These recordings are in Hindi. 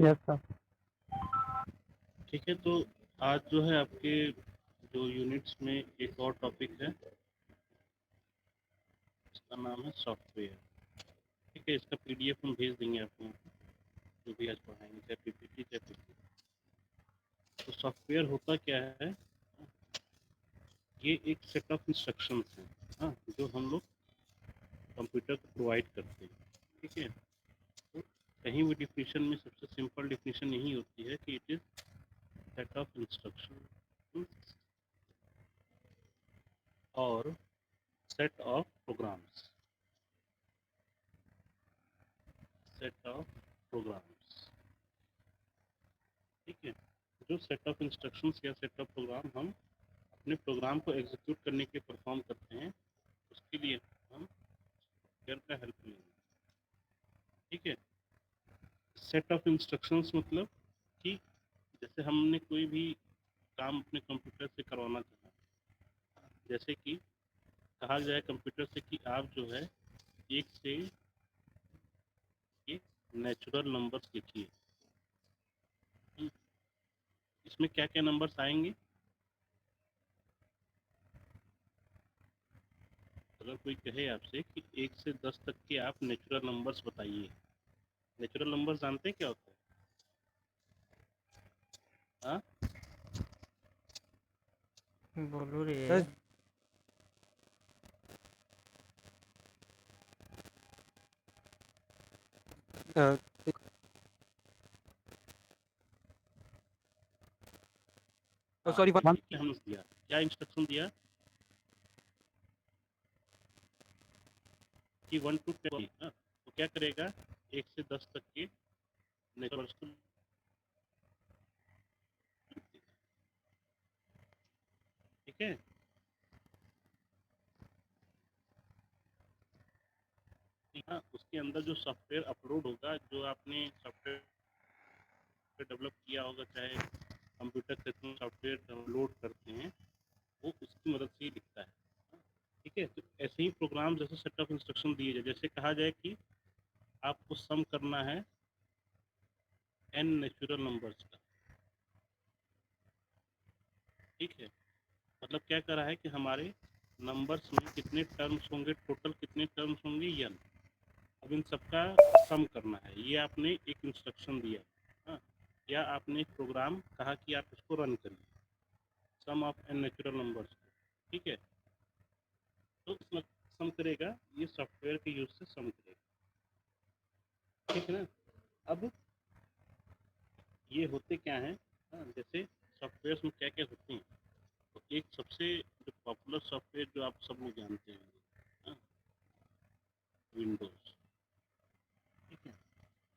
Yes sir. ठीक है, तो आज जो है आपके जो यूनिट्स में एक और टॉपिक है, इसका नाम है सॉफ्टवेयर। ठीक है, इसका पीडीएफ हम भेज देंगे आपको, जो भी आज पढ़ाएंगे, चाहे पीपीटी चाहे पीपीटी। तो सॉफ्टवेयर होता क्या है? ये एक सेट ऑफ इंस्ट्रक्शंस हैं, हाँ, जो हम लोग कंप्यूटर को प्रोवाइड करते हैं। ठीक है, तो कहीं भी डिफिनीशन में सबसे सिंपल डिफिनीशन यही होती है कि it is set of instruction और set of programs, set of programs. ठीक है, जो सेट ऑफ इंस्ट्रक्शंस या सेट ऑफ प्रोग्राम हम अपने प्रोग्राम को एग्जीक्यूट करने के परफॉर्म करते हैं, उसके लिए हम सॉफ्टवेयर का हेल्प लेंगे। ठीक है, सेट ऑफ इंस्ट्रक्शंस मतलब कि जैसे हमने कोई भी काम अपने कंप्यूटर से करवाना चाहा, जैसे कि कहा जाए कंप्यूटर से कि आप जो है एक से एक नेचुरल नंबर्स लिखिए। इसमें क्या क्या नंबर्स आएंगे? अगर कोई कहे आपसे कि 1 से 10 तक के आप नेचुरल नंबर्स बताइए, नेचुरल नंबर्स जानते हैं क्या होता है? हाँ, बोलू रे। सर हाँ, सॉरी वन। ठीक है, हमने दिया क्या इंस्ट्रक्शन दिया कि 1 to 10, हाँ, तो क्या करेगा 1 से 10 तक के नेचुरल्स को लिख देगा। ठीक है, हाँ, उसके अंदर जो सॉफ्टवेयर अपलोड होगा, जो आपने सॉफ्टवेयर डेवलप किया होगा, चाहे कंप्यूटर से तुम सॉफ्टवेयर डाउनलोड करते हैं, वो उसकी मदद से ही लिखता है। ठीक है, तो ऐसे ही प्रोग्राम जैसे सेट ऑफ इंस्ट्रक्शन दिए जाए, जैसे कहा जाए कि आपको सम करना है n नेचुरल नंबर्स का। ठीक है, मतलब क्या कर रहा है कि हमारे नंबर्स में कितने टर्म्स होंगे, टोटल कितने टर्म्स होंगे n, अब इन सबका सम करना है। ये आपने एक इंस्ट्रक्शन दिया, हाँ, या आपने एक प्रोग्राम कहा कि आप इसको रन करिए, सम ऑफ n नेचुरल नंबर्स। ठीक है, तो इसमें सम करेगा, ये सॉफ्टवेयर के यूज से सम करेगा। ठीक है ना? अब ये होते क्या हैं, हाँ, जैसे सॉफ्टवेयर में क्या क्या होते हैं, तो एक सबसे जो पॉपुलर सॉफ्टवेयर जो आप सब लोग जानते हैं, विंडोज। ठीक है,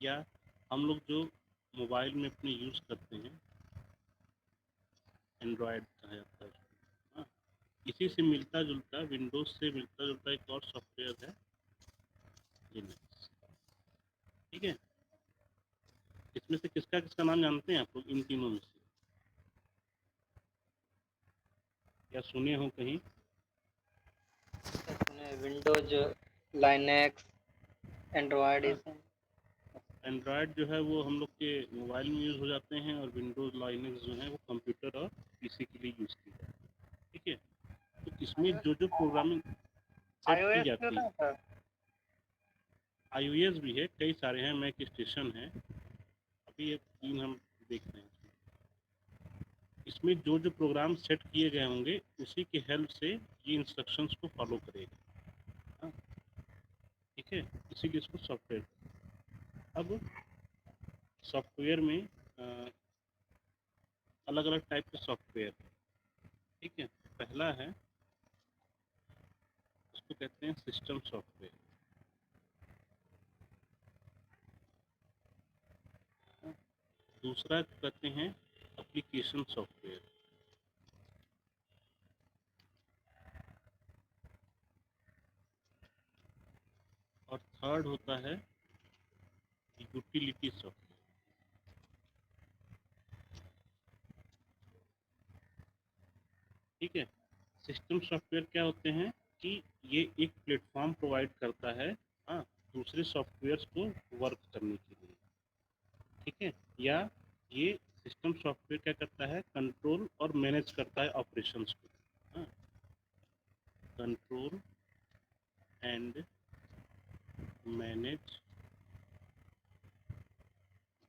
या हम लोग जो मोबाइल में अपने यूज़ करते हैं, एंड्रॉयड कहा जाता है उसको, हाँ, इसी से मिलता जुलता, विंडोज से मिलता जुलता एक और सॉफ्टवेयर है लिनक्स। ठीक है, इसमें से किसका किसका नाम जानते हैं आप लोग, इन तीनों में से? या सुने हो कहीं? सुने विंडोज, लाइनेक्स, एंड्रॉयड, ये हाँ, सब। एंड्रॉयड जो है वो हम लोग के मोबाइल में यूज़ हो जाते हैं, और विंडोज लाइनक्स जो है वो कंप्यूटर और पीसी के लिए यूज़ की जाती है। ठीक है, तो इसमें जो जो प्रोग्रामिंग सेट की आईओएस भी जाती होता है, है सर? iOS भी है, कई सारे हैं, मैक स्टेशन है, अभी ये 3 हम देख रहे हैं। इसमें जो जो प्रोग्राम सेट किए गए होंगे, उसी की हेल्प से ये इंस्ट्रक्शंस को फॉलो करेगा। हाँ, ठीक है, इसीलिए इसको सॉफ्टवेयर। अब सॉफ्टवेयर में अलग अलग टाइप के सॉफ्टवेयर। ठीक है, पहला है, उसको कहते हैं सिस्टम सॉफ्टवेयर। दूसरा कहते हैं एप्लीकेशन सॉफ्टवेयर। और थर्ड होता है यूटिलिटी सॉफ्टवेयर। ठीक है, सिस्टम सॉफ्टवेयर क्या होते हैं कि ये एक प्लेटफॉर्म प्रोवाइड करता है, हाँ, दूसरे सॉफ्टवेयर्स को वर्क करने के लिए। ठीक है, या ये सिस्टम सॉफ्टवेयर क्या करता है, कंट्रोल और मैनेज करता है ऑपरेशंस को। Control and manage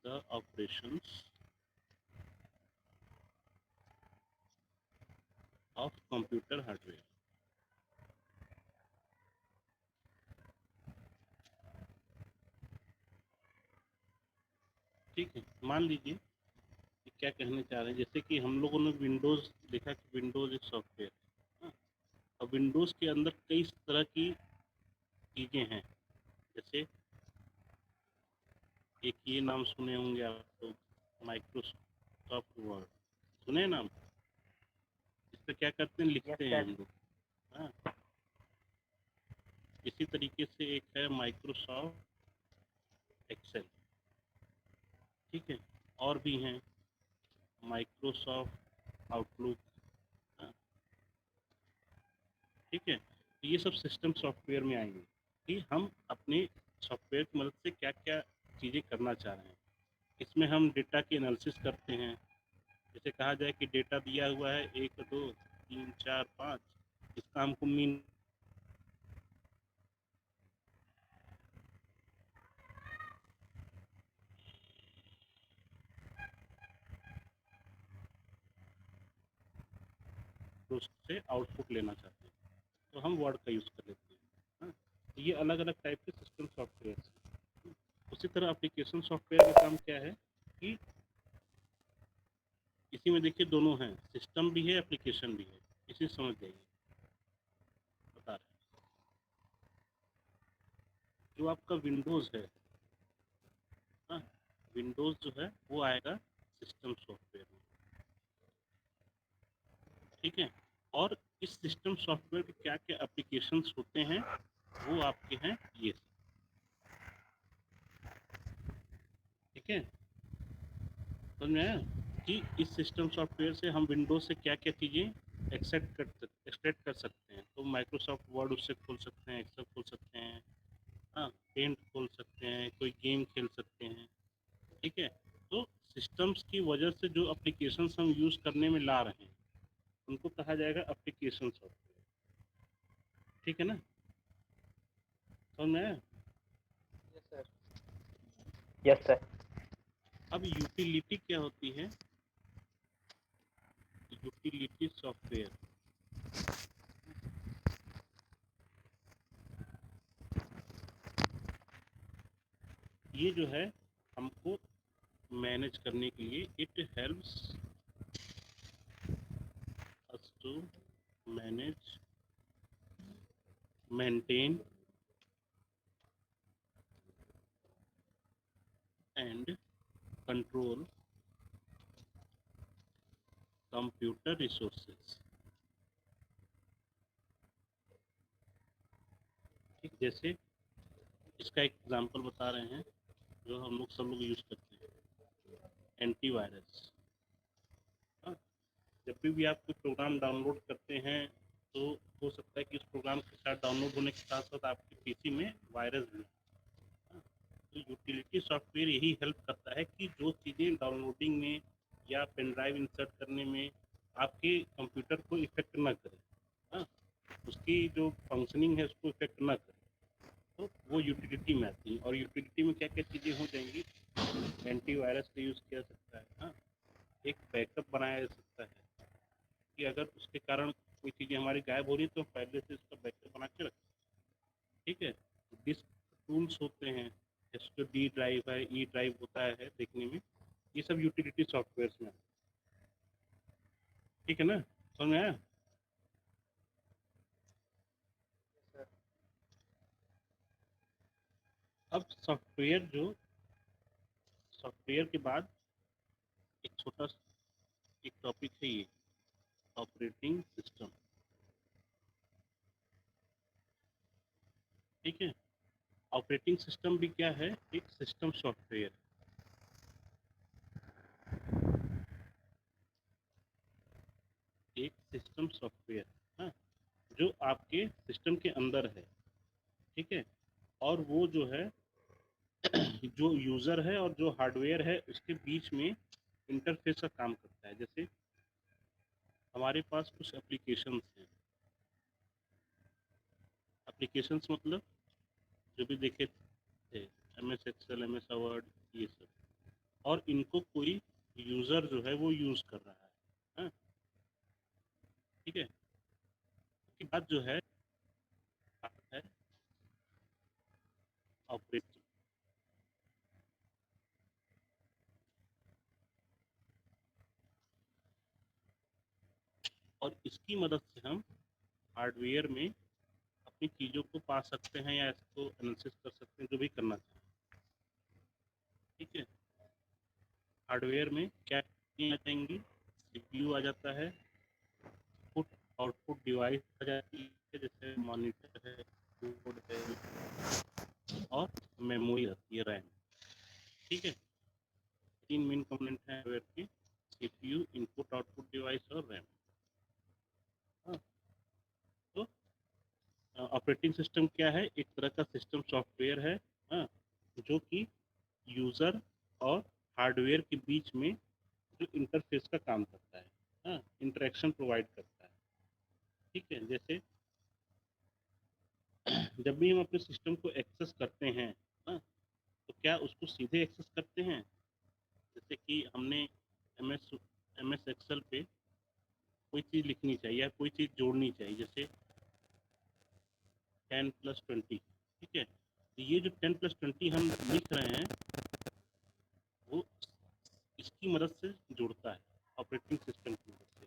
the operations of computer hardware. ठीक है, मान लीजिए कि क्या कहना चाह रहे हैं, जैसे कि हम लोगों ने विंडोज़ देखा कि विंडोज़ एक सॉफ्टवेयर है। और विंडोज़ के अंदर कई तरह की चीज़ें हैं, जैसे एक ये नाम सुने होंगे आप तो, माइक्रोसॉफ्ट वर्ड, सुने हैं नाम? इस पे क्या करते हैं, लिखते हैं हम लोग। हाँ, इसी तरीके से एक है माइक्रोसॉफ्ट एक्सेल। ठीक है, और भी हैं, माइक्रोसॉफ्ट आउटलुक। हाँ, ठीक है, तो ये सब सिस्टम सॉफ्टवेयर में आएंगे कि हम अपने सॉफ्टवेयर की मदद से क्या क्या चीज़ें करना चाह रहे हैं। इसमें हम डेटा की एनालिसिस करते हैं। जैसे कहा जाए कि डेटा दिया हुआ है 1 2 3 4 5, इसका हमको मीन उससे आउटपुट लेना चाहते हैं, तो हम वर्ड का यूज़ कर लेते हैं। हाँ, तो ये अलग अलग टाइप के सिस्टम सॉफ्टवेयर हैं। उसी तरह एप्लीकेशन सॉफ्टवेयर का काम क्या है कि इसी में देखिए दोनों हैं, सिस्टम भी है एप्लीकेशन भी है। इसे समझ जाइए, बता रहे हैं। जो आपका विंडोज़ है, हाँ, विंडोज़ जो है वो आएगा सिस्टम सॉफ्टवेयर में। ठीक है, और इस सिस्टम सॉफ्टवेयर के क्या क्या एप्लीकेशंस होते हैं वो आपके हैं ये। ठीक है, समझ में आया कि इस सिस्टम सॉफ्टवेयर से हम विंडोज से क्या क्या चीज़ें एक्सट्रैक्ट कर सकते हैं। तो माइक्रोसॉफ्ट वर्ड उससे खोल सकते हैं, एक्सेल खोल सकते हैं, हाँ, पेंट खोल सकते हैं, कोई गेम खेल सकते हैं। ठीक है, तो सिस्टम्स की वजह से जो एप्लीकेशंस हम यूज़ करने में ला रहे हैं उनको कहा जाएगा एप्लीकेशन सॉफ्टवेयर। ठीक है ना, समझ में आया? Yes sir. Yes sir. अब यूटिलिटी क्या होती है? यूटिलिटी सॉफ्टवेयर, ये जो है हमको मैनेज करने के लिए, it helps us to manage, maintain and control computer resources. ठीक, जैसे इसका एक एग्जांपल बता रहे हैं जो हम लोग सब लोग यूज़ करते हैं, एंटीवायरस। हाँ, जब भी आप कोई प्रोग्राम डाउनलोड करते हैं तो हो सकता है कि उस प्रोग्राम के साथ डाउनलोड होने के साथ साथ आपके पीसी में वायरस भी। हाँ, तो यूटिलिटी सॉफ्टवेयर यही हेल्प करता है कि जो चीज़ें डाउनलोडिंग में या पेन ड्राइव इंसर्ट करने में आपके कंप्यूटर को इफेक्ट ना करे, हाँ, उसकी जो फंक्शनिंग है उसको इफेक्ट ना करे, तो वो यूटिलिटी में आती है। और यूटिलिटी में क्या क्या चीज़ें हो जाएंगी, एंटीवायरस का यूज़ किया सकता है, हाँ, एक बैकअप बनाया जा सकता है कि अगर उसके कारण कोई चीज़ें हमारी गायब हो रही है तो पहले से इसका बैकअप बना के रखें। ठीक है, डिस्क टूल्स होते हैं, जैसे जो डी ड्राइव है, ई ड्राइव होता है देखने में, ये सब यूटिलिटी सॉफ्टवेयर में। ठीक है ना, समझ में आया? सर। अब सॉफ्टवेयर के बाद एक छोटा एक टॉपिक है ये, ऑपरेटिंग सिस्टम। ठीक है, ऑपरेटिंग सिस्टम भी क्या है, एक सिस्टम सॉफ्टवेयर, एक सिस्टम सॉफ्टवेयर, हाँ, जो आपके सिस्टम के अंदर है। ठीक है, और वो जो है जो यूज़र है और जो हार्डवेयर है उसके बीच में इंटरफेस का काम करता है। जैसे हमारे पास कुछ एप्लीकेशंस हैं, एप्लीकेशंस मतलब जो भी देखे थे, MS एक्सेल, MS वर्ड, ये सब, और इनको कोई यूज़र जो है वो यूज़ कर रहा है। हाँ, ठीक है। उसके बाद जो है आता है ऑपरेटिंग, और इसकी मदद से हम हार्डवेयर में अपनी चीज़ों को पा सकते हैं या इसको एनालिसिस कर सकते हैं, जो भी करना चाहें। ठीक है। हार्डवेयर में क्या आ जाएंगी, CPU आ जाता है, पुट आउटपुट डिवाइस आ जाती है, जैसे मॉनिटर है, कीबोर्ड है, और मेमोरी आती है, रैम। ठीक है। 3 मेन कंपोनेंट हैं हार्डवेयर के, CPU, इनपुट आउटपुट डिवाइस और रैम। हाँ, तो ऑपरेटिंग सिस्टम क्या है, एक तरह का सिस्टम सॉफ्टवेयर है। हाँ, जो कि यूज़र और हार्डवेयर के बीच में जो इंटरफेस का काम करता है, हाँ, इंटरेक्शन प्रोवाइड करता है। ठीक है। जैसे जब भी हम अपने सिस्टम को एक्सेस करते हैं, हाँ, तो क्या उसको सीधे एक्सेस करते हैं? जैसे कि हमने MS एक्सेल पे कोई चीज़ लिखनी चाहिए या कोई चीज़ जोड़नी चाहिए, जैसे 10+20। ठीक है। तो ये जो 10+20 हम लिख रहे हैं, वो इसकी मदद से जुड़ता है, ऑपरेटिंग सिस्टम की मदद से।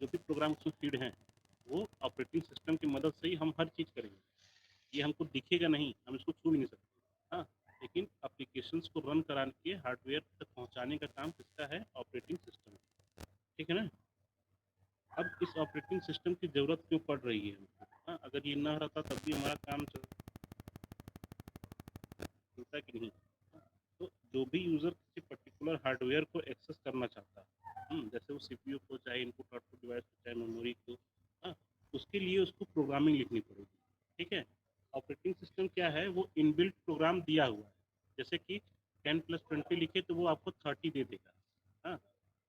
जो भी प्रोग्राम उसमें फीड हैं, वो ऑपरेटिंग सिस्टम की मदद से ही हम हर चीज़ करेंगे। ये हमको दिखेगा नहीं, हम इसको छू भी नहीं सकते। हाँ, लेकिन एप्लीकेशंस को रन करा के हार्डवेयर तक पहुंचाने का काम किसका है? Operating system. ठीक है ना। अब इस ऑपरेटिंग सिस्टम की ज़रूरत क्यों पड़ रही है हमको? हाँ, अगर ये ना रहता तब भी हमारा काम चलता कि नहीं? तो जो भी यूज़र किसी पर्टिकुलर हार्डवेयर को एक्सेस करना चाहता है, जैसे वो CPU को, चाहे इनपुट आउटपुट डिवाइस को, चाहे मेमोरी को, हाँ, उसके लिए उसको प्रोग्रामिंग लिखनी पड़ेगी। ठीक है। ऑपरेटिंग सिस्टम क्या है, वो इनबिल्ट प्रोग्राम दिया हुआ है। जैसे कि 10+20 लिखे तो वो आपको 30 दे देगा। हाँ,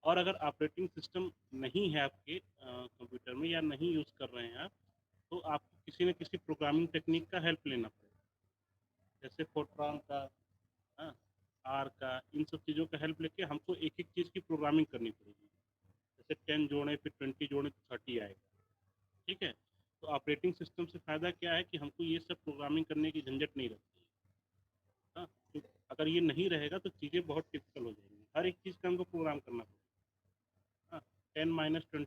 और अगर ऑपरेटिंग सिस्टम नहीं है आपके कंप्यूटर में या नहीं यूज़ कर रहे हैं आप, तो आपको किसी न किसी प्रोग्रामिंग टेक्निक का हेल्प लेना पड़ेगा, जैसे फोर्ट्रॉन का, हाँ, आर का, इन सब चीज़ों का हेल्प लेके हमको एक एक चीज़ की प्रोग्रामिंग करनी पड़ेगी। जैसे 10 जोड़े फिर 20 जोड़े तो 30 आएगा। ठीक है। तो ऑपरेटिंग सिस्टम से फ़ायदा क्या है कि हमको ये सब प्रोग्रामिंग करने की झंझट नहीं रहती है। हाँ, तो अगर ये नहीं रहेगा तो चीज़ें बहुत टिपिकल हो जाएंगी, हर एक चीज़ का हमको प्रोग्राम करना पड़ेगा। हाँ, 10-20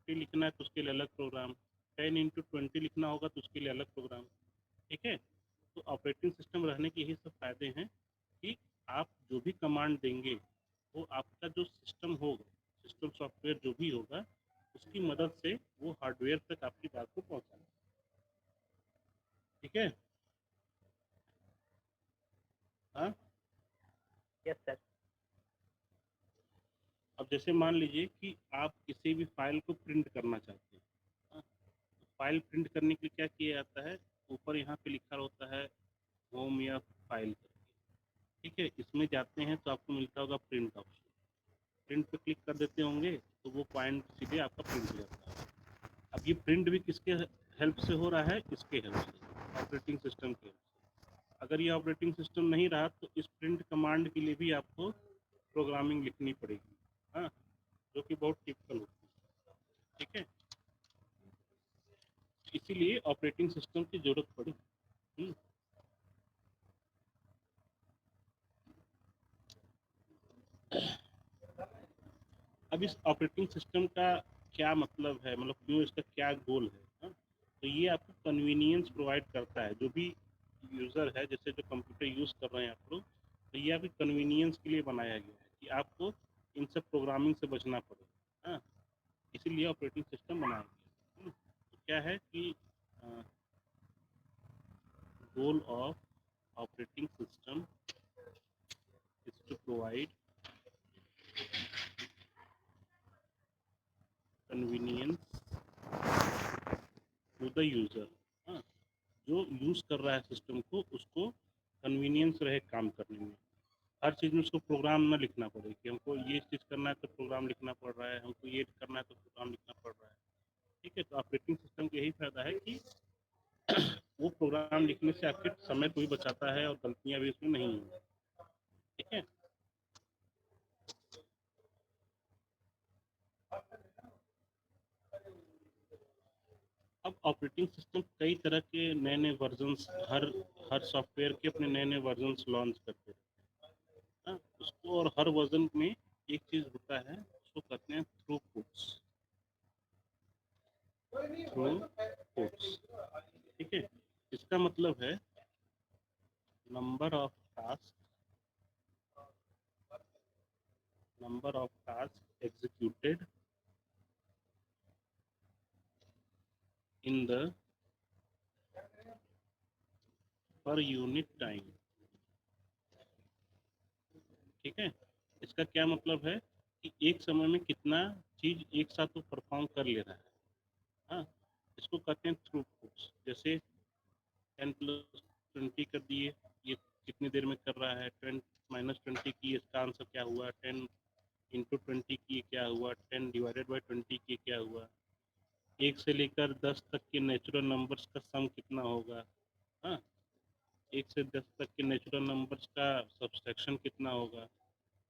लिखना है तो उसके लिए अलग प्रोग्राम, 10x20 लिखना होगा तो उसके लिए अलग प्रोग्राम। ठीक है। तो ऑपरेटिंग सिस्टम रहने के यही सब फ़ायदे हैं कि आप जो भी कमांड देंगे, वो आपका जो सिस्टम होगा, सिस्टम सॉफ्टवेयर जो भी होगा, उसकी मदद से वो हार्डवेयर तक आपकी बात को पहुँचाएगा। ठीक है। हाँ, यस सर। अब जैसे मान लीजिए कि आप किसी भी फाइल को प्रिंट करना चाहते हैं। हाँ, तो फाइल प्रिंट करने के लिए क्या किया जाता है, ऊपर यहाँ पे लिखा होता है होम या फाइल करके। ठीक है। इसमें जाते हैं तो आपको मिलता होगा प्रिंट ऑप्शन, प्रिंट पे क्लिक कर देते होंगे तो वो पॉइंट सीधे आपका प्रिंट हो जाता है। अब ये प्रिंट भी किसके हेल्प से हो रहा है? इसके हेल्प से, ऑपरेटिंग सिस्टम के हेल्प से। अगर ये ऑपरेटिंग सिस्टम नहीं रहा तो इस प्रिंट कमांड के लिए भी आपको प्रोग्रामिंग लिखनी पड़ेगी। हाँ, जो कि बहुत टिपिकल होती है। ठीक है। इसीलिए ऑपरेटिंग सिस्टम की जरूरत पड़ी। हम्म, अब इस ऑपरेटिंग सिस्टम का क्या मतलब है, मतलब क्यों, इसका क्या गोल है? हाँ? तो ये आपको कन्वीनियंस प्रोवाइड करता है, जो भी यूज़र है, जैसे जो कंप्यूटर यूज़ कर रहे हैं आप लोग, तो ये आपकी कन्वीनियंस के लिए बनाया गया है कि आपको इन सब प्रोग्रामिंग से बचना पड़े। हाँ, इसीलिए ऑपरेटिंग सिस्टम बनाया गया। तो क्या है कि goal of operating system is to provide convenience to the user. हाँ, जो यूज़ कर रहा है सिस्टम को उसको कन्वीनियंस रहे काम करने में। हर चीज़ में उसको प्रोग्राम ना लिखना पड़े कि हमको ये चीज़ करना है तो प्रोग्राम लिखना पड़ रहा है, हमको ये करना है तो प्रोग्राम लिखना पड़ रहा है। ठीक है? तो ऑपरेटिंग सिस्टम का यही फ़ायदा है कि वो प्रोग्राम लिखने से आपके समय को भी बचाता है और गलतियाँ भी उसमें नहीं होंगी। ठीक है? अब ऑपरेटिंग सिस्टम कई तरह के नए-नए वर्ज़न्स हर सॉफ्टवेयर के अपने नए-नए वर्ज़न्स लॉन्च करते हैं। हाँ, उसको और हर वर्ज़न में एक चीज़ होता है, उसको कहते हैं थ्रूपुट्स। थ्रूपुट्स, ठीक है? इसका मतलब है number of task executed in the per unit time. ठीक है? इसका क्या मतलब है कि एक समय में कितना चीज़ एक साथ वो परफ़ॉर्म कर ले रहा है। हाँ, इसको कहते हैं थ्रूपुट्स। जैसे 10 प्लस 20 कर दिए, ये कितनी देर में कर रहा है, 10 माइनस 20 की इसका आंसर क्या हुआ, 10 इंटू 20 की क्या हुआ, 10 डिवाइडेड बाई 20 की क्या हुआ, 1 से लेकर 10 तक के नेचुरल नंबर्स का सम कितना होगा। हाँ, 1 से 10 तक के नेचुरल नंबर्स का सब्सट्रैक्शन कितना होगा।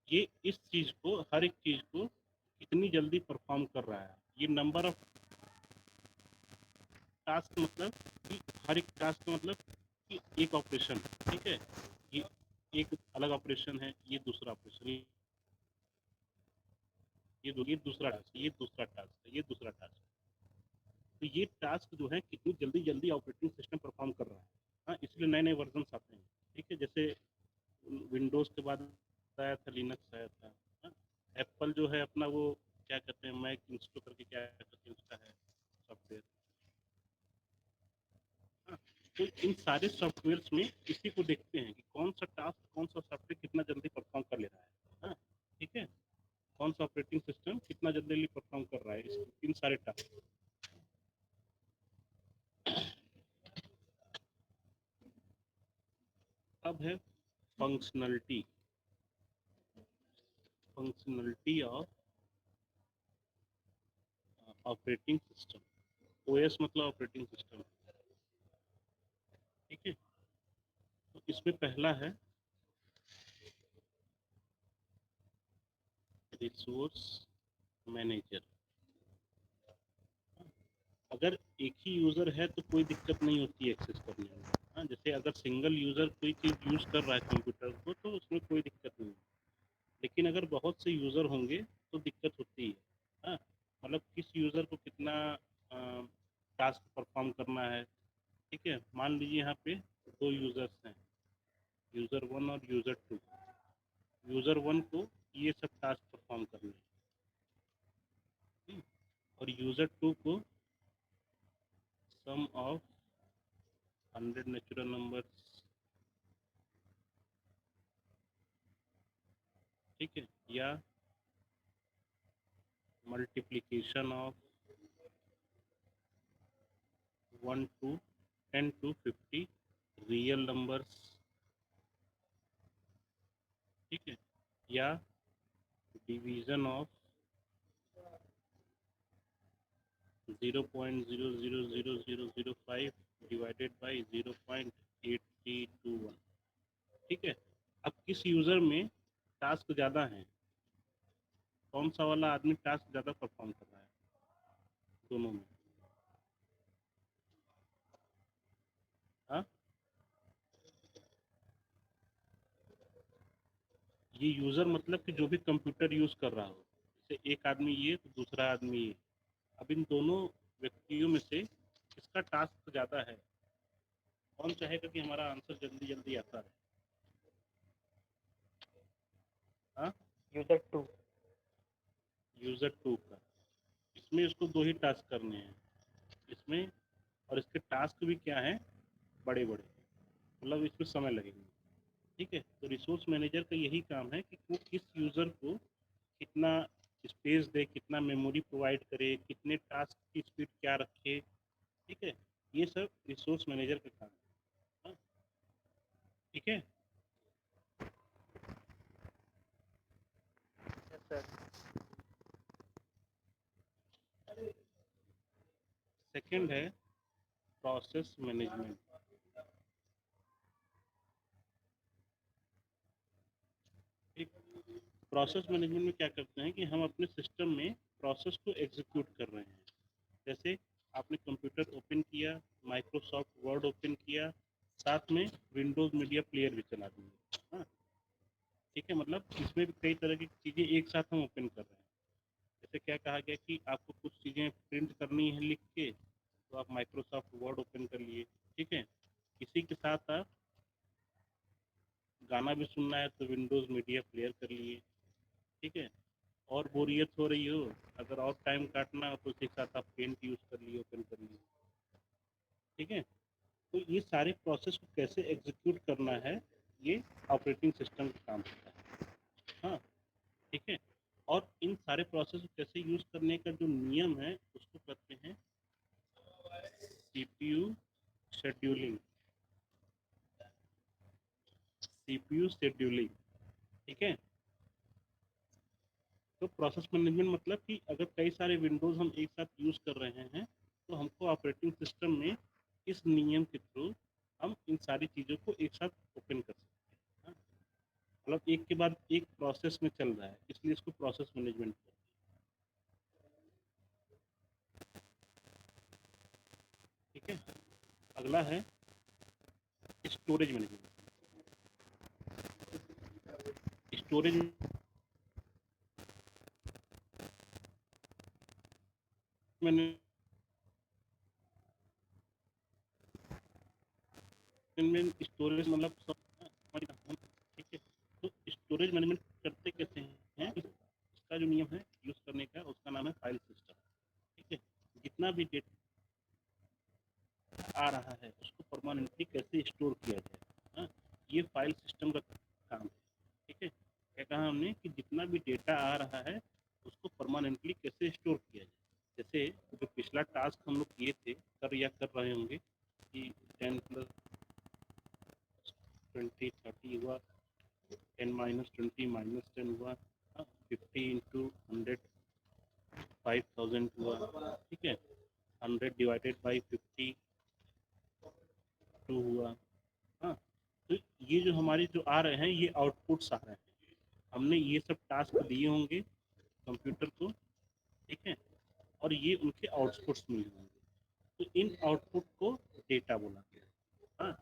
ये इस चीज़ को, हर एक चीज़ को कितनी जल्दी परफॉर्म कर रहा है। ये नंबर ऑफ टास्क मतलब कि हर एक टास्क का मतलब कि एक ऑपरेशन, ठीक है? ये एक अलग ऑपरेशन है, ये दूसरा ऑपरेशन, ये दूसरा टास्क, ये दूसरा टास्क है, ये दूसरा टास्क है। तो ये टास्क जो है कितनी जल्दी-जल्दी ऑपरेटिंग सिस्टम परफॉर्म कर रहा है। हाँ, इसलिए नए-नए वर्जन्स आते हैं। ठीक है? जैसे विंडोज़ के बाद आया था लिनक्स आया था। हाँ? एप्पल जो है अपना वो क्या कहते हैं मैक इंस्टॉल करके क्या कहते हैं उसका है सॉफ्टवेयर। हाँ, तो इन सारे सॉफ्टवेयर्स में इसी को देखते हैं कि कौन सा टास्क, कौन सा सॉफ्टवेयर कितना जल्दी परफॉर्म कर ले रहा है। हाँ, ठीक है? कौन सा ऑपरेटिंग सिस्टम कितना जल्दी परफॉर्म कर रहा है इन सारे टास्क। अब है functionality functionality of operating system. OS मतलब ऑपरेटिंग सिस्टम। ठीक है? तो इसमें पहला है रिसोर्स मैनेजर। अगर एक ही यूज़र है तो कोई दिक्कत नहीं होती है एक्सेस करने में। हाँ, जैसे अगर सिंगल यूज़र कोई चीज़ यूज़ कर रहा है कंप्यूटर को तो उसमें कोई दिक्कत नहीं है। लेकिन अगर बहुत से यूज़र होंगे तो दिक्कत होती है। हाँ, मतलब किस यूज़र को कितना टास्क परफॉर्म करना है। ठीक है? मान लीजिए यहाँ पे 2 यूज़र्स हैं, यूज़र 1 और यूज़र 2। यूज़र 1 को ये सब टास्क परफॉर्म करने हैं। और यूज़र 2 को सम ऑफ 100 नेचुरल नंबर्स, ठीक है? या multiplication of 1 to 10 to 50 real numbers, ठीक है? या डिवीजन ऑफ 0.000005 डिवाइडेड बाई 0.8321। ठीक है? अब किस यूज़र में टास्क ज़्यादा हैं, कौन सा वाला आदमी टास्क ज़्यादा परफॉर्म कर रहा है दोनों में। हाँ, ये यूज़र मतलब कि जो भी कंप्यूटर यूज़ कर रहा हो, जैसे एक आदमी ये तो दूसरा आदमी ये। अब इन दोनों व्यक्तियों में से किसका टास्क ज़्यादा है, कौन चाहेगा कि हमारा आंसर जल्दी जल्दी आता है। हाँ, यूजर 2। यूज़र 2 का। इसमें इसको 2 ही टास्क करने हैं इसमें, और इसके टास्क भी क्या हैं, बड़े बड़े, मतलब इसमें समय लगेगा। ठीक है? तो रिसोर्स मैनेजर का यही काम है कि वो किस यूज़र को कितना स्पेस दे, कितना मेमोरी प्रोवाइड करे, कितने टास्क की स्पीड क्या रखे। ठीक है? ये सब रिसोर्स मैनेजर का काम है। हाँ, ठीक है। Yes sir. सेकंड है प्रोसेस मैनेजमेंट। एक प्रोसेस मैनेजमेंट में क्या करते हैं कि हम अपने सिस्टम में प्रोसेस को एग्जीक्यूट कर रहे हैं। जैसे आपने कंप्यूटर ओपन किया, माइक्रोसॉफ्ट वर्ड ओपन किया, साथ में विंडोज मीडिया प्लेयर भी चला दिए। हाँ, ठीक है। मतलब इसमें भी कई तरह की चीज़ें एक साथ हम ओपन कर रहे हैं। जैसे क्या कहा गया कि आपको कुछ चीज़ें प्रिंट करनी है लिख के, तो आप माइक्रोसॉफ्ट वर्ड ओपन कर लिए। ठीक है। इसी के साथ आप गाना भी सुनना है तो विंडोज़ मीडिया प्लेयर कर लिए। ठीक है। और बोरियत हो रही हो, अगर और टाइम काटना हो तो उसके साथ आप पेंट यूज़ कर लिए, ओपन कर लिए। ठीक है। तो ये सारे प्रोसेस को कैसे एग्जीक्यूट करना है, ये ऑपरेटिंग सिस्टम का काम होता है। हाँ, ठीक है। और इन सारे प्रोसेस को कैसे यूज़ करने का जो नियम है उसको कहते हैं सीपीयू शेड्यूलिंग। CPU scheduling. ठीक है। तो प्रोसेस मैनेजमेंट मतलब कि अगर कई सारे विंडोज़ हम एक साथ यूज़ कर रहे हैं तो हमको ऑपरेटिंग सिस्टम में इस नियम के थ्रू हम इन सारी चीज़ों को एक साथ ओपन कर सकते हैं। हाँ, मतलब एक के बाद एक प्रोसेस में चल रहा है, इसलिए इसको प्रोसेस मैनेजमेंट कहते हैं। ठीक है। अगला है storage management. Storage management, storage मतलब सब। ठीक है। तो स्टोरेज मैनेजमेंट करते कैसे हैं, इसका जो नियम है यूज़ करने का, उसका नाम है फाइल सिस्टम। ठीक है। जितना भी डेटा आ रहा है उसको परमानेंटली कैसे स्टोर किया जाए। हाँ, ये फाइल सिस्टम का काम है। ठीक है। क्या कहा हमने कि जितना भी डेटा आ रहा है उसको परमानेंटली कैसे स्टोर किया जाए। जैसे जो पिछला टास्क हम लोग किए थे, कर या कर रहे होंगे कि 10+20 30 हुआ, 10 - 20 - 10 हुआ, 50 × 100 5000 हुआ। ठीक है। 100 ÷ 50 2 हुआ। हाँ, तो ये जो हमारे जो आ रहे हैं ये आउटपुट्स आ रहे हैं। हमने ये सब टास्क दिए होंगे कंप्यूटर को। ठीक है। और ये उनके आउटपुट्स मिले होंगे। तो इन आउटपुट को डेटा बोलाते हैं। हाँ,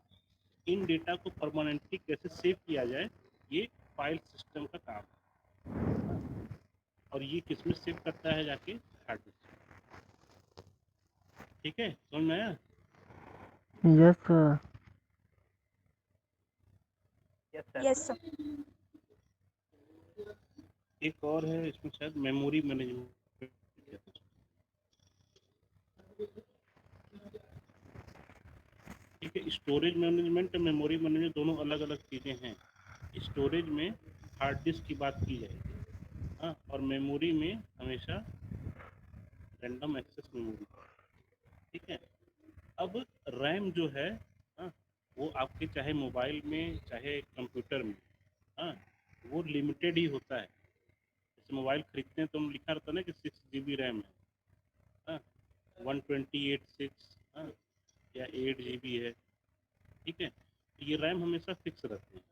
इन डेटा को परमानेंटली कैसे सेव किया जाए, ये फाइल सिस्टम का काम है। हाँ, और ये किसमें सेव करता है, जाके हार्ड डिस्क। ठीक है, समझ में आया। Yes sir. Yes sir. Yes sir. एक और है इसमें शायद मेमोरी मैनेजमेंट। ठीक है। स्टोरेज मैनेजमेंट और मेमोरी मैनेजमेंट दोनों अलग अलग चीज़ें हैं। स्टोरेज में हार्ड डिस्क की बात की जाएगी। हाँ, और मेमोरी में हमेशा रैंडम एक्सेस मेमोरी। ठीक है। अब रैम जो है, हाँ, वो आपके चाहे मोबाइल में चाहे कंप्यूटर में, हाँ, वो लिमिटेड ही होता है। जैसे मोबाइल खरीदते हैं तो हम लिखा रहता है ना कि 6 GB रैम है। हाँ, 128 हाँ, या 8 GB है। ठीक है। तो ये रैम हमेशा फिक्स रहते हैं।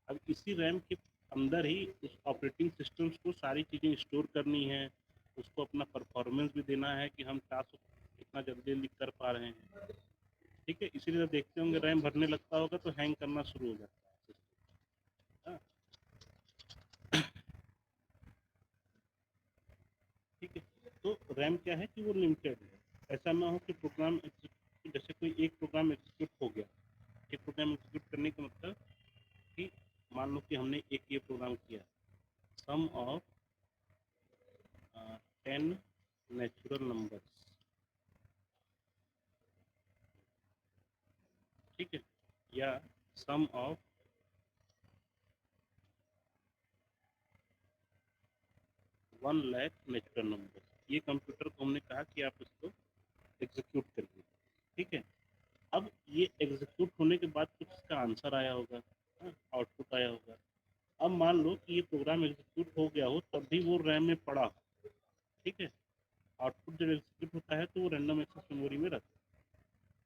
अब इसी रैम के अंदर ही उस ऑपरेटिंग सिस्टम्स को सारी चीज़ें स्टोर करनी है, उसको अपना परफॉर्मेंस भी देना है कि हम टास्क कितना जल्दी जल्दी कर पा रहे हैं। ठीक है। इसीलिए देखते होंगे रैम भरने लगता होगा तो हैंग करना शुरू हो जाता है। हाँ, ठीक है। तो रैम क्या है कि वो लिमिटेड है। ऐसा ना हो कि प्रोग्राम जैसे कोई एक प्रोग्राम एग्जीक्यूट हो गया। एक प्रोग्राम एग्जीक्यूट करने का मतलब कि मान लो कि हमने एक ये प्रोग्राम किया, सम ऑफ 10 नेचुरल नंबर्स। ठीक है। या सम ऑफ 1 लाख नेचुरल नंबर्स। ये कंप्यूटर को हमने कहा कि आप इसको एग्जीक्यूट करिए। ठीक है। अब ये एग्जीक्यूट होने के बाद कुछ इसका आंसर आया होगा, आउटपुट आया होगा। अब मान लो कि ये प्रोग्राम एग्जीक्यूट हो गया हो तब भी वो रैम में पड़ा हो, ठीक है। आउटपुट जब एग्जीक्यूट होता है तो वो रैंडम एक्सेस मेमोरी में रहता है।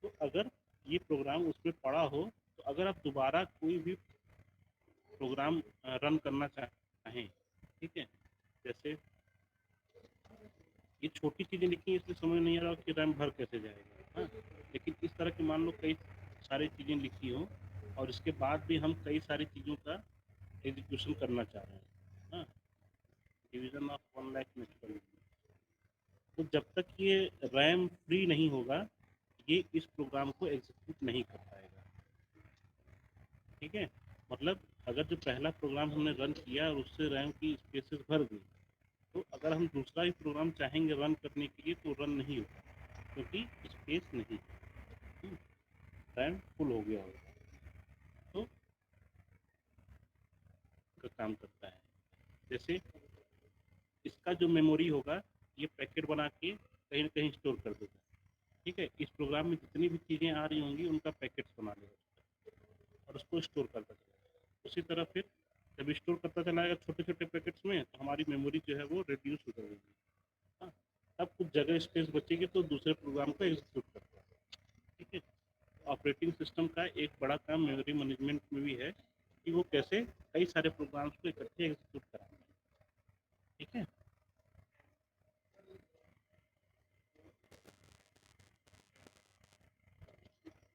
तो अगर ये प्रोग्राम उसमें पड़ा हो तो अगर आप दोबारा कोई भी प्रोग्राम रन करना चाहें, ठीक है, जैसे ये छोटी चीज़ें लिखी हैं इसलिए समझ नहीं आ रहा कि रैम भर कैसे जाएगा, हाँ। लेकिन इस तरह की मान लो कई सारी चीज़ें लिखी हों और इसके बाद भी हम कई सारी चीज़ों का एग्जीक्यूशन करना चाह रहे हैं, हाँ। डिवीजन ऑफ 1 लाख नेचुरल, तो जब तक ये रैम फ्री नहीं होगा ये इस प्रोग्राम को एग्जीक्यूट नहीं कर पाएगा, ठीक है। मतलब अगर जो पहला प्रोग्राम हमने रन किया और उससे रैम की स्पेसेस भर गई तो अगर हम दूसरा ही प्रोग्राम चाहेंगे रन करने के लिए तो रन नहीं होगा क्योंकि स्पेस नहीं, रैम फुल हो गया होगा। तो का काम करता है जैसे इसका जो मेमोरी होगा ये पैकेट बना के कहीं ना कहीं स्टोर कर देगा, ठीक है। इस प्रोग्राम में जितनी भी चीज़ें आ रही होंगी उनका पैकेट्स बना लेगा और उसको स्टोर करता चलेगा। उसी तरह फिर जब स्टोर करता चला जाएगा छोटे छोटे पैकेट्स में तो हमारी मेमोरी जो है वो रिड्यूस हो जाएगी, हाँ। अब कुछ जगह स्पेस बचेगी तो दूसरे प्रोग्राम को एग्जीक्यूट करता है, ठीक है। ऑपरेटिंग सिस्टम का एक बड़ा काम मेमोरी मैनेजमेंट में भी है कि वो कैसे कई सारे प्रोग्राम्स को इकट्ठे एग्जीक्यूट कराता है, ठीक है।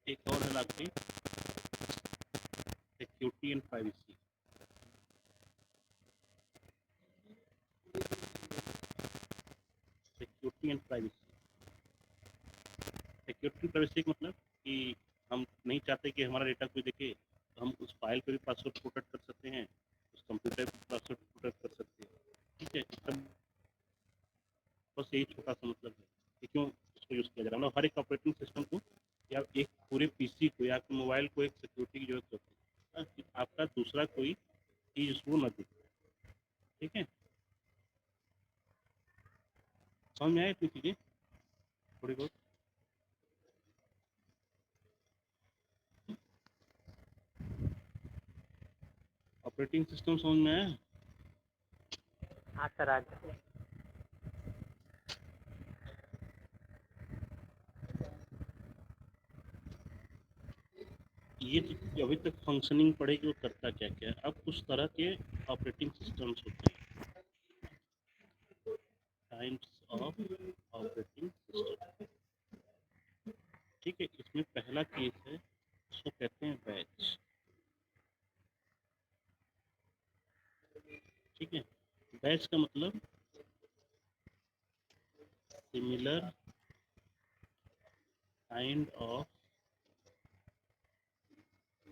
एक और है आपकी security and privacy. Security and privacy, security privacy का मतलब कि हम नहीं चाहते कि हमारा डेटा कोई देखे तो हम उस फाइल पे भी पासवर्ड प्रोटेक्ट कर सकते हैं, उस कंप्यूटर पे पासवर्ड प्रोटेक्ट कर सकते हैं, ठीक है। इसका बस यही छोटा सा मतलब है कि क्यों इसको यूज़ किया जा रहा है। मतलब हर एक ऑपरेटिंग सिस्टम को या एक पूरे पीसी को या आपके मोबाइल को एक सिक्योरिटी की जरूरत होती है, कि आपका दूसरा कोई चीज़ उसको न दिखे, ठीक है। समझ में आए इतनी चीज़ें थोड़ी बहुत? ऑपरेटिंग सिस्टम समझ में आया? हाँ सर आ गया। ये जो अभी तक फंक्शनिंग पढ़ेगी वो करता क्या क्या है। अब कुछ तरह के ऑपरेटिंग सिस्टम्स होते हैं, टाइप्स ऑफ ऑपरेटिंग सिस्टम, ठीक है। इसमें पहला केस है उसको कहते हैं बैच, ठीक है। बैच का मतलब similar kind of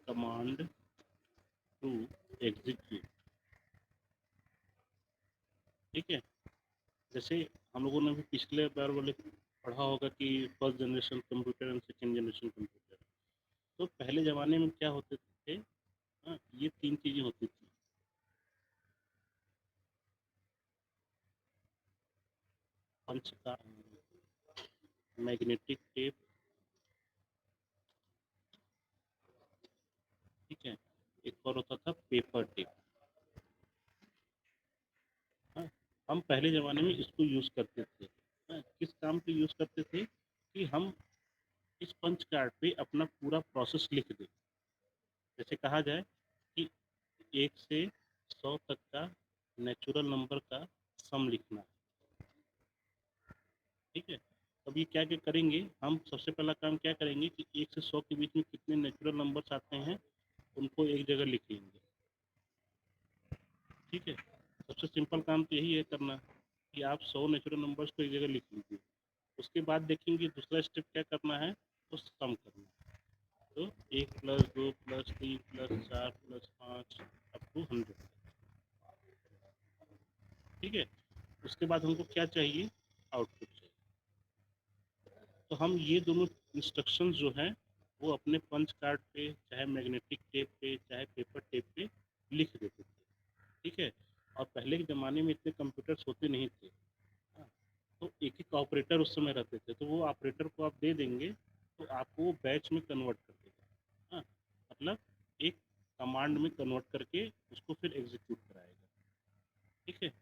command to execute, ठीक है। जैसे हम लोगों ने भी पिछले बार वाले पढ़ा होगा कि first generation computer and second generation computer. तो पहले ज़माने में क्या होते थे, हाँ, ये तीन चीज़ें होती थी, पंच का मैग्नेटिक टेप, ठीक है। एक और होता था पेपर टेप, हाँ। हम पहले ज़माने में इसको यूज़ करते थे, हाँ। किस काम पे यूज़ करते थे कि हम इस पंच कार्ड पे अपना पूरा प्रोसेस लिख दें। जैसे कहा जाए कि 1 से 100 तक का नेचुरल नंबर का सम लिखना है, ठीक है। अब ये क्या क्या करेंगे, हम सबसे पहला काम क्या करेंगे कि 1 से 100 के बीच में कितने नेचुरल नंबर्स आते हैं उनको एक जगह लिख लेंगे, ठीक है। सबसे सिंपल काम तो यही है करना कि आप 100 नेचुरल नंबर्स को एक जगह लिख लीजिए। उसके बाद देखेंगे दूसरा स्टेप क्या करना है, तो सम करना है। तो 1 + 2 + 3 + 4 + 5 अप टू 100, ठीक है। उसके बाद हमको क्या चाहिए, आउटपुट चाहिए। तो हम ये दोनों इंस्ट्रक्शंस जो हैं वो अपने पंच कार्ड पे चाहे मैग्नेटिक टेप पे चाहे पेपर टेप पे लिख देते थे, ठीक है। और पहले के ज़माने में इतने कंप्यूटर्स होते नहीं थे, हाँ। तो एक एक ऑपरेटर उस समय रहते थे तो वो ऑपरेटर को आप दे देंगे तो आपको वो बैच में कन्वर्ट कर देगा। हाँ, मतलब एक कमांड में कन्वर्ट करके उसको फिर एग्जीक्यूट कराएगा। ठीक है।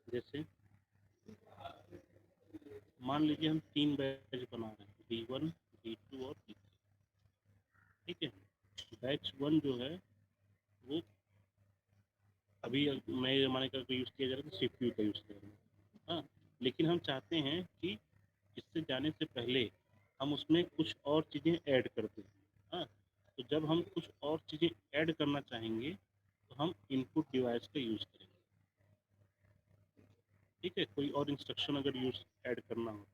जैसे मान लीजिए हम 3 बैच बना रहे हैं, B1, B2 और B3। ठीक है। बैच 1 जो है वो अभी नए ज़माने का यूज़ किया जा रहा है, तो CPU का यूज़ कर रहे हैं। हाँ, लेकिन हम चाहते हैं कि इससे जाने से पहले हम उसमें कुछ और चीज़ें ऐड कर दें। हाँ, तो जब हम कुछ और चीज़ें ऐड करना चाहेंगे तो हम इनपुट डिवाइस का यूज़ करेंगे। ठीक है, कोई और इंस्ट्रक्शन अगर यूज़ ऐड करना हो।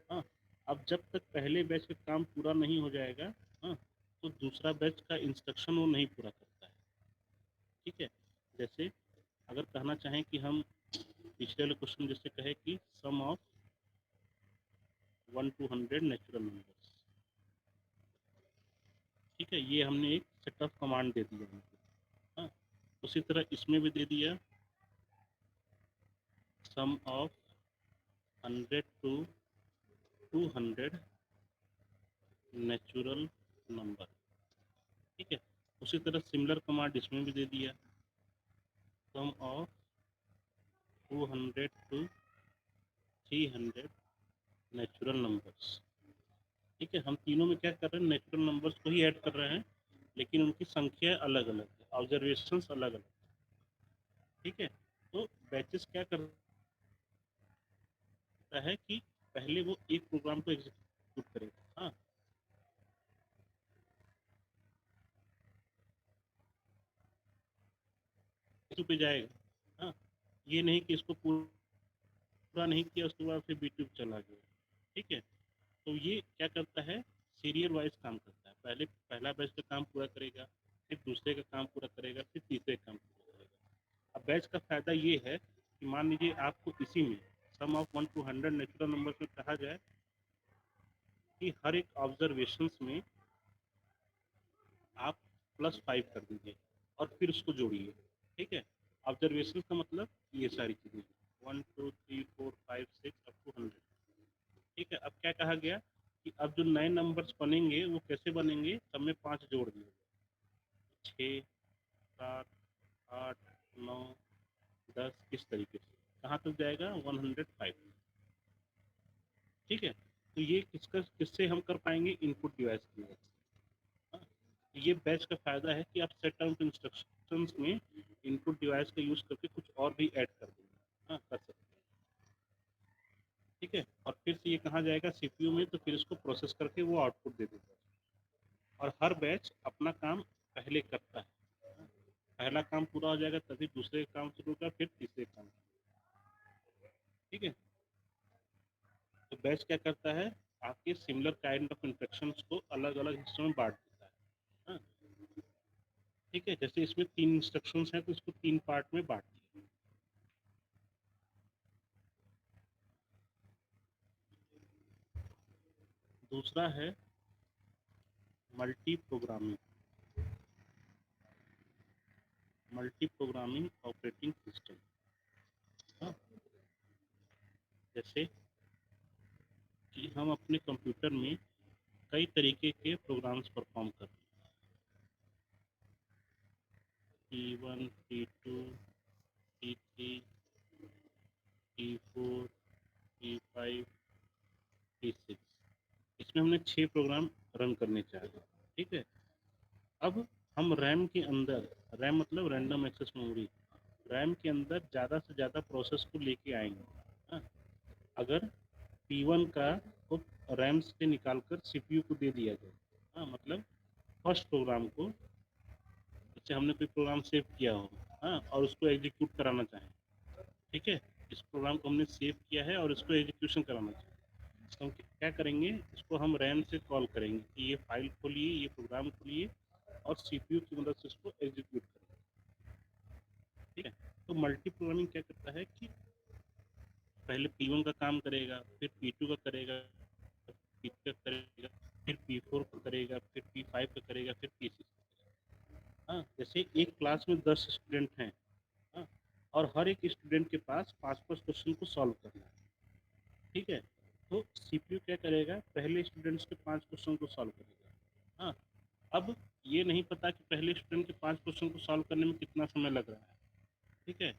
हाँ, अब जब तक पहले बैच का काम पूरा नहीं हो जाएगा, हाँ, तो दूसरा बैच का इंस्ट्रक्शन वो नहीं पूरा करता है। ठीक है। जैसे अगर कहना चाहें कि हम पिछले वाले क्वेश्चन जैसे कहे कि सम ऑफ 1 to 100 नेचुरल नंबर्स। ठीक है, ये हमने एक सेट ऑफ कमांड दे दिया हमको। हाँ, उसी तरह इसमें भी दे दिया सम ऑफ 100 to 200 नेचुरल नंबर। ठीक है, उसी तरह सिमिलर कमांड इसमें भी दे दिया सम ऑफ 200 to 300 नेचुरल नंबर्स। ठीक है, हम तीनों में क्या कर रहे हैं, नेचुरल नंबर्स को ही ऐड कर रहे हैं, लेकिन उनकी संख्या अलग अलग है, ऑब्जर्वेशंस अलग अलग। ठीक है, तो बैचेस क्या करता है कि पहले वो एक प्रोग्राम को एग्जीक्यूट करेगा। हाँ, B2 पे जाएगा। हाँ, ये नहीं कि इसको पूरा नहीं किया उसके बाद फिर B2 चला गया। ठीक है, तो ये क्या करता है, सीरियल वाइज काम करता है। पहले पहला बैच का काम पूरा करेगा, फिर दूसरे का काम पूरा करेगा, फिर तीसरे का काम पूरा करेगा। अब बैच का फ़ायदा ये है कि मान लीजिए आपको इसी में सम ऑफ 1 to 100 नेचुरल नंबर्स में कहा जाए कि हर एक ऑब्जर्वेशंस में आप +5 कर दीजिए और फिर उसको जोड़िए। ठीक है, ऑब्जर्वेशन का मतलब ये सारी चीज़ें 1 2 3 4 5 6 अप टू 100। ठीक है, अब क्या कहा गया कि अब जो नए नंबर्स बनेंगे वो कैसे बनेंगे, सब में 5 जोड़ दिए, 6 7 8 9 10, इस तरीके से कहाँ तक जाएगा 105। ठीक है, तो ये किससे हम कर पाएंगे, इनपुट डिवाइस की वजह से। हाँ, तो ये बैच का फ़ायदा है कि आप सेट डाउन इंस्ट्रक्शंस में इनपुट डिवाइस का यूज़ करके कुछ और भी ऐड कर देंगे। हाँ, कर सकते हैं। ठीक है, और फिर से ये कहाँ जाएगा, सीपीयू में, तो फिर इसको प्रोसेस करके वो आउटपुट दे देगा। और हर बैच अपना काम पहले करता है। पहला काम पूरा हो जाएगा तभी दूसरे काम शुरू होगा, फिर तीसरे काम। ठीक है, तो बैच क्या करता है, आपके सिमिलर काइंड ऑफ इंस्ट्रक्शंस को अलग अलग हिस्सों में बांट देता है। हाँ, ठीक है, जैसे इसमें 3 इंस्ट्रक्शंस हैं तो इसको 3 पार्ट में बांट दिया। दूसरा है मल्टी प्रोग्रामिंग ऑपरेटिंग सिस्टम। हाँ, जैसे कि हम अपने कंप्यूटर में कई तरीके के प्रोग्राम्स परफॉर्म कर रहे हैं, P1 P2 P3 P4 P5 P6, इसमें हमने 6 प्रोग्राम रन करने चाहिए। ठीक है, अब हम रैम के अंदर, रैम मतलब रैंडम एक्सेस मेमोरी, रैम के अंदर ज़्यादा से ज़्यादा प्रोसेस को लेके आएंगे। हाँ, अगर P1 का को रैम से निकाल कर CPU को दे दिया जाए, हाँ, मतलब फर्स्ट प्रोग्राम को, जैसे हमने कोई प्रोग्राम सेव किया हो, हाँ, और उसको एग्जीक्यूट कराना चाहें। ठीक है, इस प्रोग्राम को हमने सेव किया है और इसको एग्जीक्यूशन कराना चाहें, तो हम क्या करेंगे, इसको हम रैम से कॉल करेंगे कि ये फाइल खोलिए, ये प्रोग्राम खोलिए और CPU की मदद से इसको एग्जीक्यूट करेंगे। ठीक है, तो मल्टी प्रोग्रामिंग क्या करता है कि पहले P1 का काम करेगा, फिर P2 का करेगा, P3 का करेगा, फिर P4 का करेगा, फिर P5 का करेगा, फिर P6 का करेगा। हाँ, जैसे एक क्लास में 10 स्टूडेंट हैं, हाँ, और हर एक स्टूडेंट के पास 5-5 क्वेश्चन को सॉल्व करना है। ठीक है। तो सीपीयू क्या करेगा, पहले स्टूडेंट्स के 5 क्वेश्चन को सॉल्व करेगा। हाँ, अब ये नहीं पता कि पहले स्टूडेंट के 5 क्वेश्चन को सॉल्व करने में कितना समय लग रहा है। ठीक है,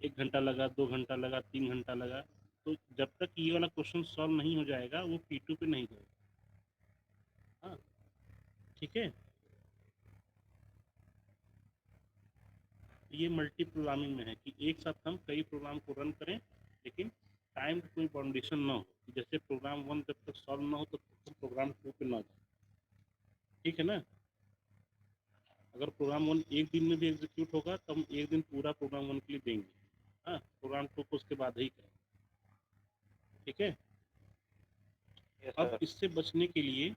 1 घंटा लगा, 2 घंटा लगा, 3 घंटा लगा, तो जब तक ये वाला क्वेश्चन सॉल्व नहीं हो जाएगा वो P2 पे नहीं जाएगा। हाँ, ठीक है। ये मल्टी प्रोग्रामिंग में है कि एक साथ हम कई प्रोग्राम को रन करें, लेकिन टाइम कोई बाउंडेशन ना हो। जैसे प्रोग्राम 1 जब तक सॉल्व ना हो तब तक प्रोग्राम 2 पे ना जाए। ठीक है ना। अगर प्रोग्राम 1 एक दिन में भी एग्जीक्यूट होगा तो हम एक दिन पूरा प्रोग्राम 1 के लिए देंगे। हाँ, प्रोग्राम 2 को उसके बाद ही करें। ठीक है। यस अब सर। इससे बचने के लिए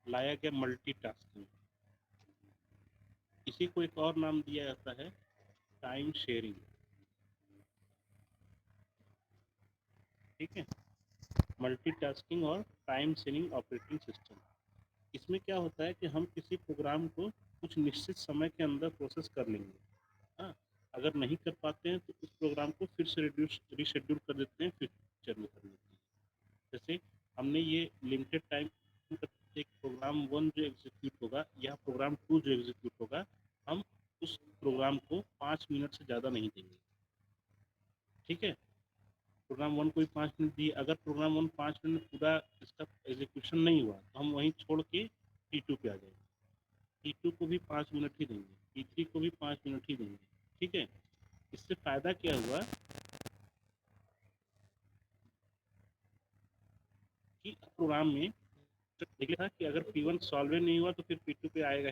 लाया गया मल्टीटास्किंग। इसी को एक और नाम दिया जाता है टाइम शेयरिंग। ठीक है, मल्टीटास्किंग और टाइम शेयरिंग ऑपरेटिंग सिस्टम। इसमें क्या होता है कि हम किसी प्रोग्राम को कुछ निश्चित समय के अंदर प्रोसेस कर लेंगे। हाँ, अगर नहीं कर पाते हैं तो उस प्रोग्राम को फिर से रिशेड्यूल कर देते हैं, फ्यूचर में कर देते हैं। जैसे हमने ये लिमिटेड टाइम, एक प्रोग्राम 1 जो एग्जीक्यूट होगा या प्रोग्राम 2 जो एग्जीक्यूट होगा, हम उस प्रोग्राम को 5 मिनट से ज़्यादा नहीं देंगे। ठीक है, प्रोग्राम 1 को भी 5 मिनट दिए, अगर प्रोग्राम 1 5 मिनट में पूरा इसका एग्जीक्यूशन नहीं हुआ तो हम वहीं छोड़ के P2 पे आ जाएंगे। P2 को भी 5 मिनट ही देंगे, P3 को भी 5 मिनट ही देंगे। ठीक है, इससे फ़ायदा क्या हुआ कि प्रोग्राम में देखा था कि अगर P1 सॉल्व नहीं हुआ तो फिर P2 पे आएगा।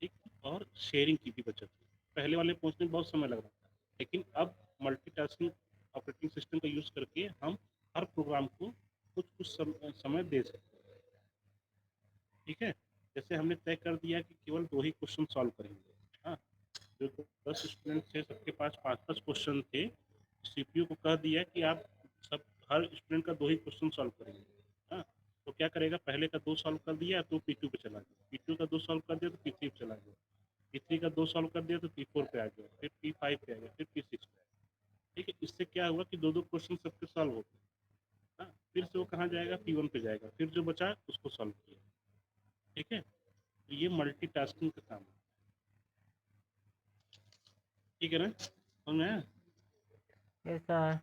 ठीक, और शेयरिंग की भी बचत हुई। पहले वाले पहुंचने में बहुत समय लग रहा था, लेकिन अब मल्टीटास्किंग ऑपरेटिंग सिस्टम का यूज़ करके हम हर प्रोग्राम को कुछ कुछ समय दे सकते हैं। ठीक है, जैसे हमने तय कर दिया कि केवल 2 ही क्वेश्चन सॉल्व करेंगे। हाँ, जो 10 स्टूडेंट थे सबके पास 5-5 क्वेश्चन थे, सीपीयू को कह दिया कि आप सब हर स्टूडेंट का 2 ही क्वेश्चन सॉल्व करेंगे। हाँ, तो क्या करेगा, पहले का 2 सॉल्व कर दिया तो P2 पे चला गया, P2 का 2 सॉल्व कर दिया तो P3 पे चला गया, P3 का 2 सॉल्व कर दिया तो P4 पे आ गया, फिर P5 पे आ गया, फिर P6 पे आ गया। ठीक है, इससे क्या हुआ कि 2-2 क्वेश्चन सबके सॉल्व हो गए। हाँ, फिर से वो कहाँ जाएगा, P1 पे जाएगा, फिर जो बचा उसको सॉल्व किया। ठीक है, तो ये मल्टीटास्किंग का काम है। ठीक है ना, समझ में आया? Yes sir.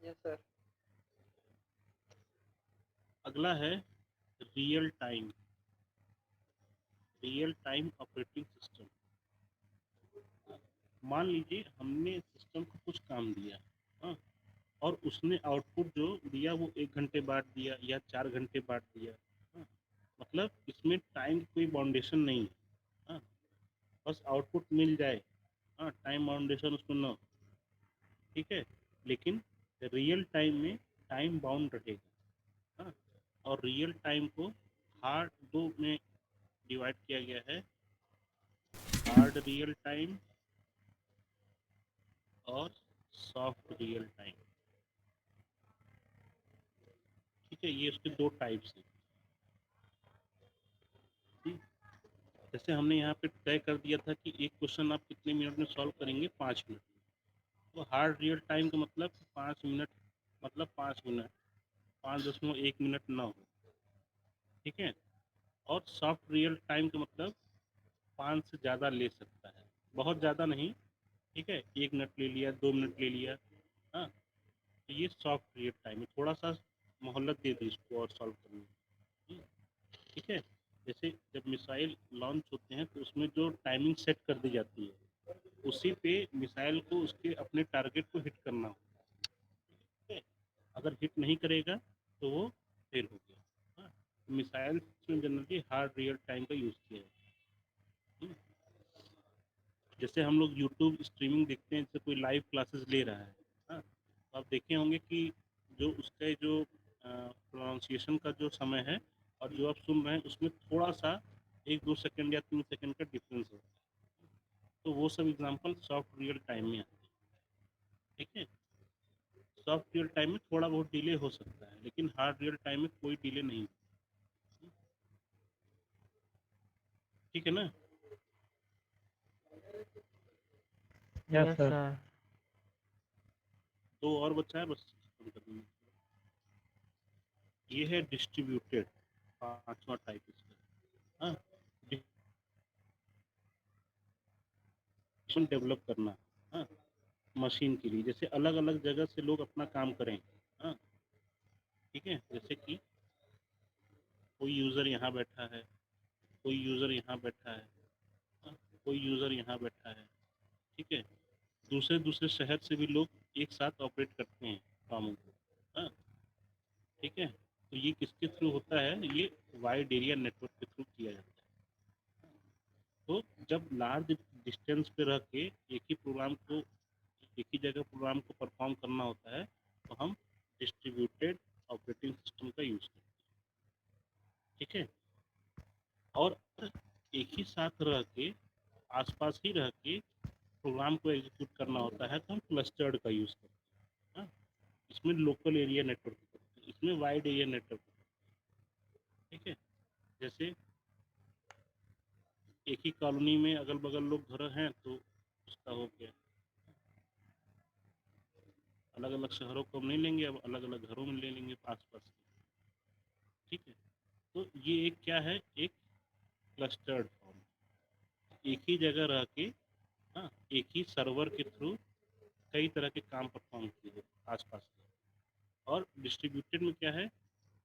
Yes sir. अगला है real time, real time operating system. मान लीजिए हमने सिस्टम को कुछ काम दिया, हाँ, और उसने आउटपुट जो दिया वो 1 घंटे बाद दिया या 4 घंटे बाद दिया। हाँ, मतलब इसमें टाइम कोई बाउंडेशन नहीं है। हाँ, बस आउटपुट मिल जाए। हाँ, टाइम बाउंडेशन उसमें ना हो। ठीक है, लेकिन रियल टाइम में टाइम बाउंड रहेगा। हाँ, और रियल टाइम को हार्ड 2 में डिवाइड किया गया है, हार्ड रियल टाइम और सॉफ्ट रियल टाइम। ठीक है, ये उसके 2 टाइप्स हैं। ठीक, जैसे हमने यहाँ पे तय कर दिया था कि एक क्वेश्चन आप कितने मिनट में सॉल्व करेंगे, 5 मिनट में। तो हार्ड रियल टाइम का मतलब 5 मिनट, मतलब 5 मिनट, 5.1 मिनट ना हो। ठीक है, और सॉफ्ट रियल टाइम का मतलब 5 से ज़्यादा ले सकता है, बहुत ज़्यादा नहीं। ठीक है, 1 मिनट ले लिया, 2 मिनट ले लिया। हाँ, तो ये सॉफ्ट रियल टाइम है, थोड़ा सा मोहलत दे दी इसको और सॉल्व करने में। ठीक है, जैसे जब मिसाइल लॉन्च होते हैं तो उसमें जो टाइमिंग सेट कर दी जाती है, उसी पे मिसाइल को उसके अपने टारगेट को हिट करना होता है। अगर हिट नहीं करेगा तो वो फेल हो गया। हाँ, मिसाइल में जनरली हार्ड रियल टाइम का यूज़ किया है। जैसे हम लोग यूट्यूब स्ट्रीमिंग देखते हैं, जैसे कोई लाइव क्लासेस ले रहा है। हाँ, तो आप देखे होंगे कि जो उसका जो प्रोनाउंसिएशन का जो समय है और जो आप सुन रहे हैं उसमें थोड़ा सा 1-2 सेकंड या 3 सेकंड का डिफरेंस होता है। तो वो सब एग्जांपल सॉफ्ट रियल टाइम में आते हैं। ठीक है, सॉफ्ट रियल टाइम में थोड़ा बहुत डिले हो सकता है, लेकिन हार्ड रियल टाइम में कोई डिले नहीं। ठीक है ना। Yes sir. दो और बचा है, बस खत्म कर देंगे। ये है डिस्ट्रीब्यूटेड, पांचवा टाइप इसका। हाँ, डेवलप करना। हाँ, मशीन के लिए, जैसे अलग अलग जगह से लोग अपना काम करें। हाँ, ठीक है, जैसे कि कोई यूज़र यहाँ बैठा है, कोई यूज़र यहाँ बैठा है, हाँ, कोई यूज़र यहाँ बैठा है, ठीक है। दूसरे दूसरे शहर से भी लोग एक साथ ऑपरेट करते हैं कामों को। हाँ, ठीक है। तो ये किसके थ्रू होता है? ये वाइड एरिया नेटवर्क के थ्रू किया जाता है। तो जब लार्ज डिस्टेंस पे रह के एक ही प्रोग्राम को, एक ही जगह प्रोग्राम को परफॉर्म करना होता है, तो हम डिस्ट्रीब्यूटेड ऑपरेटिंग सिस्टम का यूज़ करते हैं, ठीक है। और एक ही साथ रह के, आसपास ही रह के प्रोग्राम को एग्जीक्यूट करना होता है, तो हम क्लस्टर्ड का यूज़ करते हैं। हाँ, इसमें लोकल एरिया नेटवर्क करते हैं, इसमें वाइड एरिया नेटवर्क, ठीक है। जैसे एक ही कॉलोनी में अगल बगल लोग घर हैं, तो उसका हो गया। अलग अलग शहरों को हम नहीं लेंगे, अब अलग अलग घरों में ले लेंगे आस पास के, ठीक है। तो ये एक क्या है? एक क्लस्टर्ड फॉर्म, एक ही जगह रह के, हाँ, एक ही सर्वर के थ्रू कई तरह के काम परफॉर्म किए आस पास के। और डिस्ट्रीब्यूटेड में क्या है?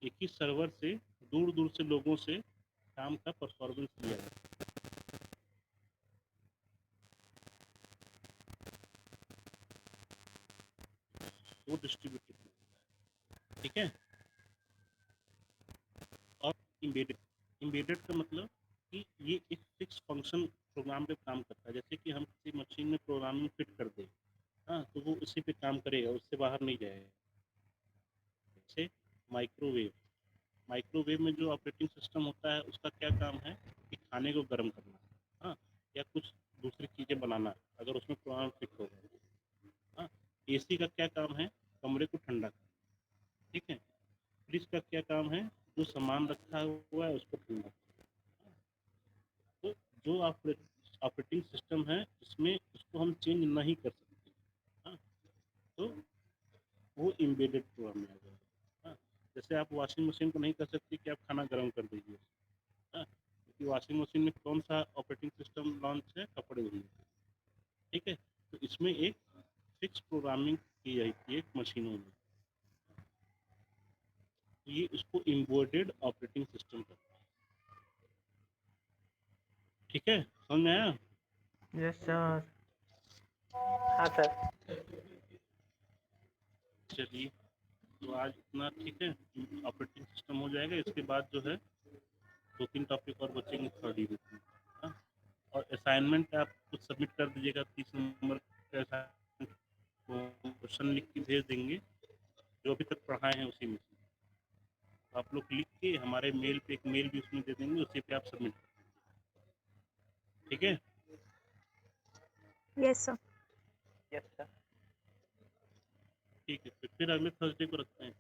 एक ही सर्वर से दूर दूर से लोगों से काम का परफॉर्मेंस लिया जाता है, वो डिस्ट्रीब्यूटेड, ठीक है। और एम्बेडेड, एम्बेडेड का मतलब कि ये एक फिक्स फंक्शन प्रोग्राम पे काम करता है। जैसे कि हम किसी मशीन में प्रोग्रामिंग फिट कर दें, हाँ, तो वो उसी पे काम करेगा, उससे बाहर नहीं जाएगा। जैसे माइक्रोवेव, माइक्रोवेव में जो ऑपरेटिंग सिस्टम होता है, उसका क्या काम है? कि खाने को गर्म करना, हाँ, या कुछ दूसरी चीज़ें बनाना, अगर उसमें प्रोग्राम फिट हो गया। हाँ, एसी का क्या काम है? कमरे को ठंडा करना, ठीक है। फ्रिज का क्या काम है? जो सामान रखा हुआ है उसको ठंडा करना। तो जो ऑपरेटिंग सिस्टम है, इसमें उसको हम चेंज नहीं कर सकते। हाँ, तो वो एम्बेडेड प्रोग्राम में आ जाएगा। हाँ, जैसे आप वॉशिंग मशीन को नहीं कर सकते कि आप खाना गर्म कर दीजिए। हाँ, क्योंकि वॉशिंग मशीन में कौन सा ऑपरेटिंग सिस्टम लॉन्च है? कपड़े धोने, ठीक है। तो इसमें एक फिक्स प्रोग्रामिंग की जाती है मशीनों में, तो ये उसको एम्बेडेड ऑपरेटिंग सिस्टम करता है, ठीक है। समझ में आया? Yes sir. हाँ सर। चलिए, तो आज इतना, ठीक है। ऑपरेटिंग सिस्टम हो जाएगा, इसके बाद जो है 2-3 टॉपिक और बचेंगे थर्ड यूनिट में। हाँ, और असाइनमेंट आप कुछ सबमिट कर दीजिएगा, 30 नंबर का असाइनमेंट, क्वेश्चन लिख के भेज देंगे जो अभी तक पढ़ाए हैं उसी में से। तो आप लोग लिख के हमारे मेल पे, एक मेल भी उसमें दे देंगे, उसी पे आप सबमिट कर दीजिए, ठीक है। Yes sir. Yes sir. ठीक है, फिर अगले थर्सडे को रखते हैं।